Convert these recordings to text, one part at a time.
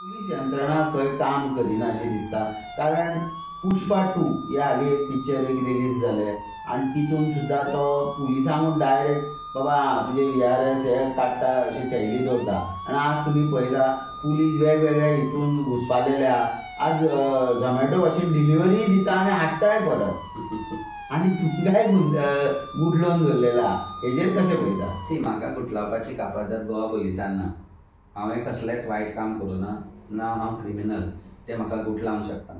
Police यंत्रणा खंय काम करिना अशें दिसता. कारण पुष्पा 2 हे हालीं एक पिक्चर रिलीज जालें आनी तितून सुद्दां तो पुलिसांक डायरेक्ट बाबा तुजे VRS हे काडटा अशी थैली दवरता. आनी आज तुमी पळयता पुलीस वेगवेगळ्या हितून घुसपालेल्या आज झोमॅटो भाशेन डिलिव्हरी दिता आनी हाडटाय परत आनी तुमकांय गुटलोवन दवरलेला. हेजेर कशें पळयता? सी म्हाका गुटलावपाची कापाजत गोवा पुलिसान ना. हांवें कसलेंच वायट काम करूना ना हांव क्रिमिनल ते म्हाका गुटलावंक शकता.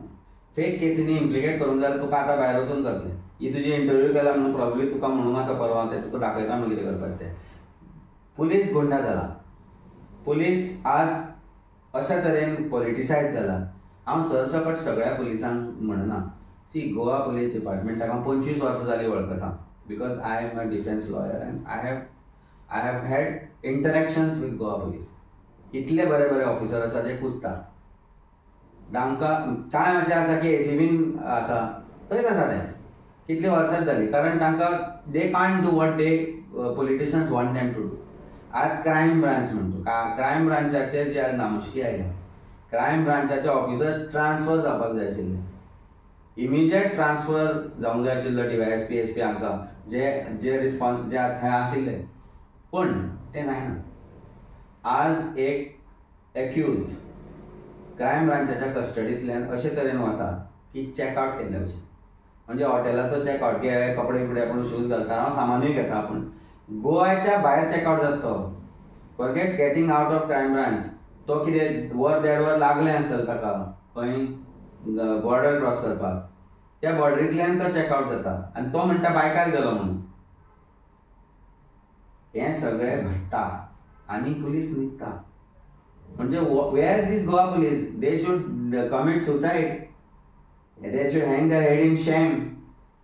फेक केसींनी इम्प्लिकेट करूंक जाय तुका आतां भायर वचून करतलें. ही तुजी इंटरव्यू केला म्हणून प्रॉब्ली तुका म्हणूंक आसा परवा ते तुका दाखयता म्हणून कितें करपाचें तें. पुलीस गुंडा जाला. पुलीस आज अशा तरेन पॉलिटिसायज जाला. हांव सरसकट सगळ्या पुलिसांक म्हणना. सी गोवा पुलीस डिपार्टमेंटाक हांव 25 वर्सां जालीं वळखता because I am a defence lawyer end I have had interactions with Goa police. इतले बरे बरे ऑफिसर आसा ते कुसता. तांकां कांय अशें आसा की ACBन आसा थंयच आसा ते कितली वर्सां जालीं कारण तांकां they can't do what they politicians want them to do. आज क्रायम ब्रांच म्हणतो क्रायम ब्रांचाचेर जी आज नामुष्की आयल्या क्रायम ब्रांचाचे ऑफिसर्स ट्रान्सफर जावपाक जाय आशिल्ले. इमिजिएट ट्रान्सफर जावंक जाय आशिल्लो DYSP SP हांकां जे रिस्पॉन्स जे थंय आशिल्ले पूण तें जायना. आज एक एक्युज्ड क्रायम ब्रांचाच्या कस्टडींतल्यान अशे तरेन वता की चॅकआउट केल्ले भशेन. म्हणजे हॉटेलाचो चॅकआउट घे कपडे बिपडे आपूण शूज घालता हांव सामानूय घेता आपूण गोव्याच्या भायर चॅकआउट जाता तो. Forget getting out of crime branch. तो कितें वर 1.5 वर लागलें आसतलें ताका खंय बॉर्डर क्रॉस करपाक. त्या बॉर्डरींतल्यान तो चॅकआउट जाता आनी तो म्हणटा बायकार गेलो म्हणून. हें सगळें घडटा आनी पुलीस न्हिदता. म्हणजे where this Goa police they should commit suicide. They should hang their head in shame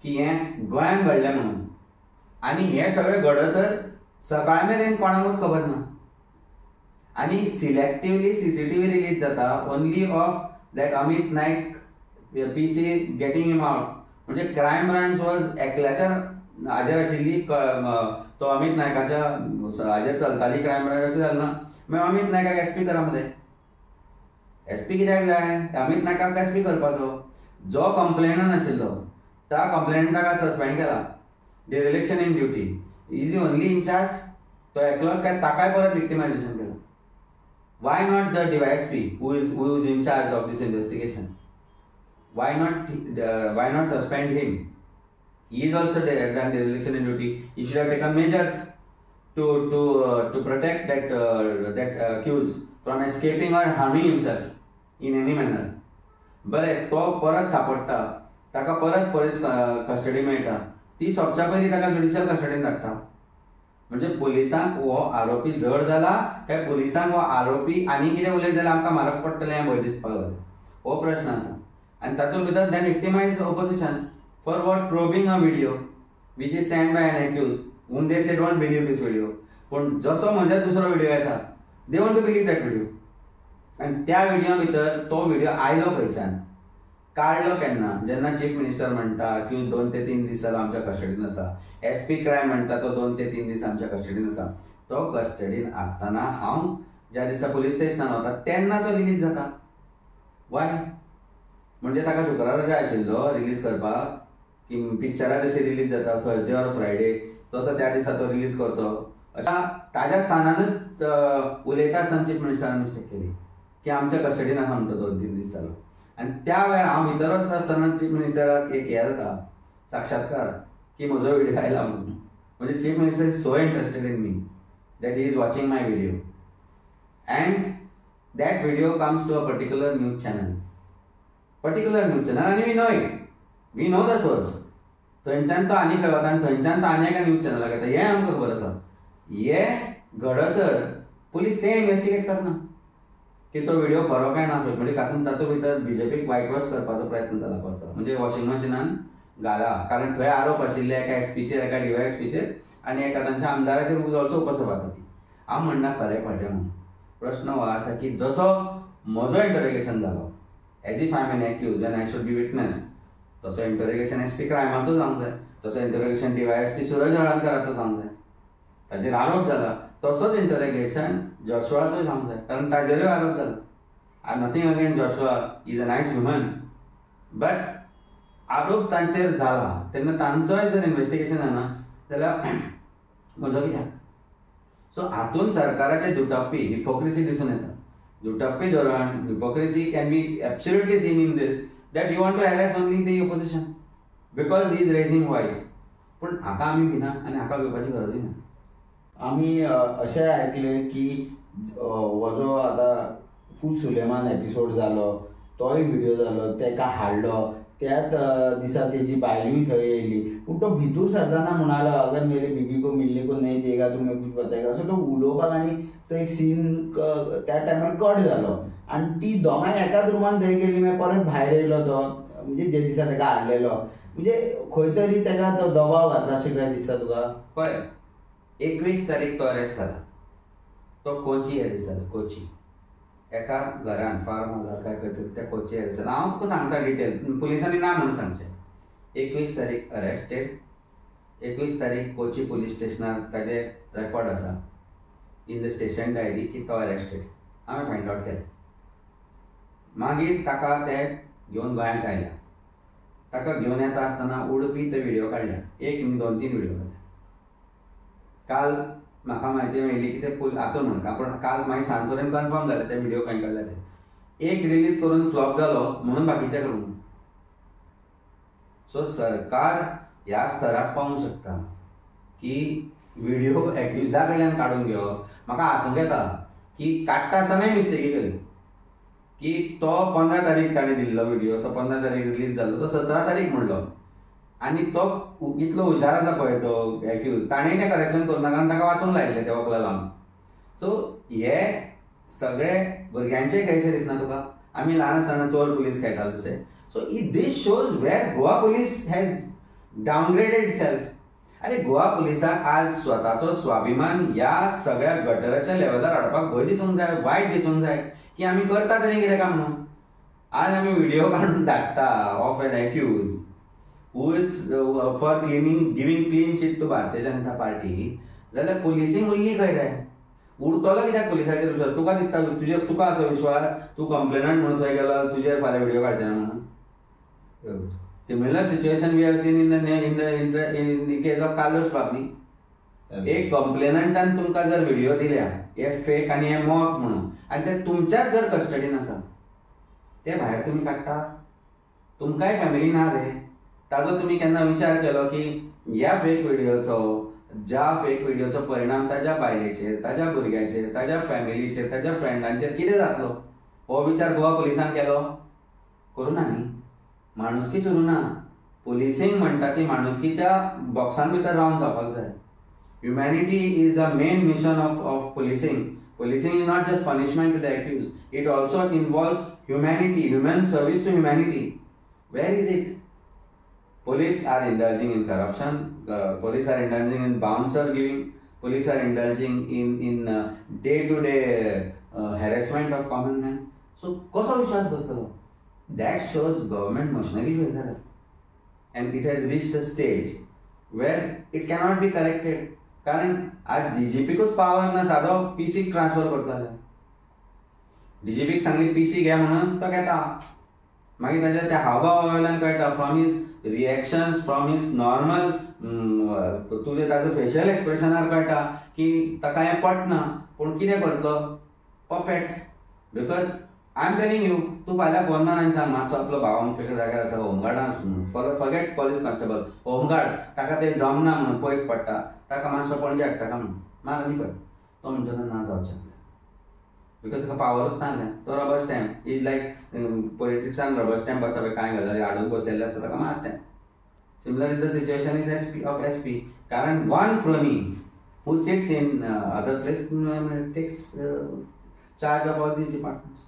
की हें गोंयांत घडलें म्हणून. आनी हें सगळें घडसर सकाळ मेरेन कोणाकूच खबर ना. आनी सिलेक्टिवली CCTV रिलीज जाता only of that Amit Nayak PC getting him out. म्हणजे क्रायम ब्रांच वॉज एकल्याच्या हाजेर आशिल्ली तो अमित नायकाच्या हाजेर चलताली क्रायम ब्रांच अशें जालें ना. मागीर अमित नायकाक SP करा मरे. SP कित्याक जाय? अमित नायकाक SP करपाचो. जो कंप्लेनंट आशिल्लो त्या कंप्लेनंटाक सस्पेंड केला. Dereliction in duty. Is only in charge. तो एकलोच काय ताकाय परत विक्टिमायझेशन केला. Why not the DYSP who is in charge of this investigation? Why not suspend him? He is also done dereliction in duty. He should have taken measures to protect that accused from escaping or harming himself in any manner. बरे तो परत सापडटा ताका परत police custody मेळटा. ती सोंपच्या पयलीं ताका judicial कस्टडीन धाडटा. म्हणजे पुलिसांक हो आरोपी जड जाला काय पुलिसांक हो आरोपी आनी कितें उलयत जाल्यार आमकां मारक पडटलें हें भंय दिसपाक लागलें. हो प्रश्न आसा. आनी तातूंत भितर then victimise opposition for what probing a video which is send by an accuse whom they say don't believe this video. पूण जसो म्हज्या दुसरो व्हिडिओ येता they want to believe that video. आनी त्या व्हिडिओ भितर तो व्हिडिओ आयलो खंयच्यान काडलो केन्ना जेन्ना चीफ मिनिस्टर म्हणटा अक्यूज 2 ते 3 दीस जालो आमच्या कस्टडीन आसा. SP क्रायम म्हणटा तो 2 ते 3 दीस आमच्या कस्टडीन आसा. तो कस्टडीन आसतना हांव ज्या दिसा पुलीस स्टेशनान वता तेन्ना तो रिलीज जाता. वाय? म्हणजे ताका शुक्रारा जाय आशिल्लो रिलीज करपाक की पिक्चरां जशी रिलीज जाता थर्सडे ऑर फ्रायडे तसो त्या दिसा तो रिलीज करचो. अशा ताज्या स्थानानूच उलयता आसतना चीफ मिनिस्टरान मिस्टेक केली की आमच्या कस्टडीन आसा म्हणटा 2-3 दीस जालो. आनी त्या वेळार हांव भितर वचता आसतना चीफ मिनिस्टराक एक हें जाता साक्षात्कार की म्हजो व्हिडिओ आयला म्हणून. म्हणजे chief minister is so interested in me that he is watching my video and that video comes to a particular news channel आनी वी नो द सोर्स. थंयच्यान तो आनी खंय वता आनी थंयच्यान तो आनी एका न्यूज चॅनलाक येता हें आमकां खबर आसा. हें घडसर पुलीस तें इन्वेस्टिगेट करना की तो व्हिडिओ खरो काय ना. म्हणजे तातूंत भितर BJPक वायट वॉश करपाचो प्रयत्न जाला परतो. म्हणजे वॉशिंग मशिनान घाला कारण थंय आरोप आशिल्ले एका SPचेर एका DYSPचेर आनी एका तांच्या आमदाराचेर वूज ऑल्सो उपसभापती. हांव म्हणना खरें खोटें म्हणून. प्रश्न हो आसा की जसो म्हजो इंटरोगेशन जालो as if I am an accuse when I should be witness तसो इंटरोगेशन SP क्रायमाचो जावंक जाय. तसो इंटरोगेशन DYSP सुरज हळदराचो जावंक जाय. ताजेर आरोप जाला तसोच इंटरोगेशन जॉशुआचो जावंक जाय कारण ताजेरूय आरोप जाला. Nothing again Joshua, is a nice human, but आरोप तांचेर जाला तेन्ना तांचोय जर इन्व्हेस्टिगेशन जाना जाल्यार म्हजो कित्याक? सो हातून सरकाराचे दुटप्पी, हिपोक्रेसी दिसून येता. दुटप्पी धोरण, hypocrisy can be absolutely seen in this that you want to harass only the opposition because he is raising voice. पूण हाका आमी भिना आनी हाका भिवपाची गरजूय ना. आमी अशें आयकलें की हो जो आतां फूल सुलेमान एपिसोड जालो तोय व्हिडिओ जालो, तेका हाडलो, त्याच दिसा तेजी बायलूय थंय येयली. पूण तो भितूर सरतना म्हणालो अगर मेरे बीबी को मिलने को नहीं देगा तो मैं कुछ बताएगा, असो तो उलोवपाक आनी तो एक सीन त्या टायमार कट जालो. आनी ती दोगांय एकाच रुमान थंय गेली, मागीर परत भायर येयलो तो, म्हणजे जे दिसा तेका हाडलेलो, म्हणजे खंय तरी तेका तो दबाव घातला अशें काय दिसता तुका? पळय, 21 तारीख तो अरेस्ट जाला. तो कोची अरेस्ट जाला, कोची एका घरान फार्म हाऊसार काय खंय तरी त्या कोची अरेस्ट जाला. हांव तुका सांगता डिटेल, पुलिसांनी ना म्हणून सांगचें. 21 तारीख अरेस्टेड, 21 तारीख कोची पुलीस स्टेशनार ताजे रेकॉर्ड आसा इन द स्टेशन डायरी की तो अरेस्टेड. हांवें फायंड आउट केलें. मागीर ताका ते घेवन गोंयांत आयल्या. ताका घेवन येता आसतना उडपी ते व्हिडिओ काडल्या, 1 न्ही 2-3 व्हिडिओ काडल्या. काल म्हाका म्हायती मेळ्ळी की ते हातून म्हणटा, पूण काल मागीर सांज पर्यंत कन्फर्म जालें ते व्हिडिओ खंय काडला ते. एक रिलीज करून फ्लॉप जालो म्हणून बाकीचे करूंक ना. सो सरकार ह्या स्तराक पावूंक शकता की व्हिडिओ एक्युज्डा कडल्यान काडून घेवप. म्हाका आसूंक येता की काडटा आसतनाय मिस्टेकी केली की तो 15 तारीख ताणें दिल्लो व्हिडिओ, तो 15 तारीख रिलीज जाल्लो, तो 17 तारीख म्हणलो. आनी तो इतलो हुशार आसा पळय तो एक्यूज, ताणें तें करेक्शन करूना कारण ताका वाचूंक लायिल्लें ते वकला लावन. सो हे सगळे भुरग्यांचे खेळशे दिसना तुका? आमी ल्हान आसतना चोर पुलीस खेळटाले तशे. So this shows where Goa police has downgraded self. अरे गोवा पुलिसाक आज स्वताचो स्वाभिमान ह्या सगळ्या गटराच्या लेवलार हाडपाक भंय दिसूंक जाय, वायट दिसूंक जाय की आमी करता तरी कितें काम न्हू. आज आमी व्हिडिओ काडून धाडटा of an accuse who is for giving clean sheet to Bharatiya Janata party, जाल्यार पुलिसींग उरली खंय रे? उरतलो कित्याक पुलिसाचेर विश्वास? तुका दिसता तुका असो विश्वास तूं कंप्लेनंट म्हणून थंय गेलो तुजेर फाल्यां व्हिडिओ काडचे ना म्हणून? Similar situation we have seen in the case of कालोश बाबनी. एक कंप्लेनंटान तुमकां जर व्हिडिओ दिल्या हे फेक आनी हे मॉक म्हणून, आनी ते तुमच्याच जर कस्टडीन आसा, ते भायर तुमी काडटा? तुमकांय फॅमिली ना रे? ताजो तुम्ही केन्ना विचार केलो की ह्या फेक व्हिडिओचो परिणाम ताज्या बायलेचेर, ताज्या भुरग्याचेर, ताज्या फॅमिलीचेर, ताज्या फ्रेंडांचेर कितें जातलो? हो विचार गोवा पुलिसांन केलो? करूना न्ही. माणुसकीच उरूना. पुलिसींग म्हणटा ती माणुसकीच्या बॉक्सान भितर रावन जावपाक जाय. Humanity is the main mission of policing. Policing is not just punishment to the accused. It also involves humanity, human service to humanity. Where is it? Police are indulging in corruption. Police are indulging in bouncer giving. Police are indulging in day-to-day harassment of common man. So, kosa vishwas bastalo? That shows government machinery fail zala. And it has reached a stage where it cannot be corrected. कारण आज डीजीपीकूच power ना, सादो पीसीक transfer करतले. डीजीपीक Sangli PC घे म्हणून तो घेता. मागीर ताच्या त्या हावभावा वयल्यान कळटा, from his reactions, from his normal तुजे ताजो फेशियल एक्सप्रेशनार कळटा की ताका हें पटना. पूण कितें करतलो? Puppets. Because I am telling you, तूं फाल्यां फोन मार आनी सांग मातसो आपलो भाव अमके जाग्यार आसा होमगार्डान आसूं, फॉरगेट पुलीस कॉन्स्टेबल, होमगार्ड, ताका तें जमना म्हणून पयस पडटा, ताका मातसो पणजे हाडटा काय म्हणून मार आनी पळय. तो म्हणटा ना जावचें बिकॉज ताका पावरूच ना. तो रबर स्टॅम्प इज लायक पॉलिटिक्सान रबर स्टॅम्प आसता पळय, कांय गजाली हाडून बसयल्ले आसता ताका मार stamp. Similar is the situation is SP of SP. कारण one crony who sits in other place takes charge of all these departments.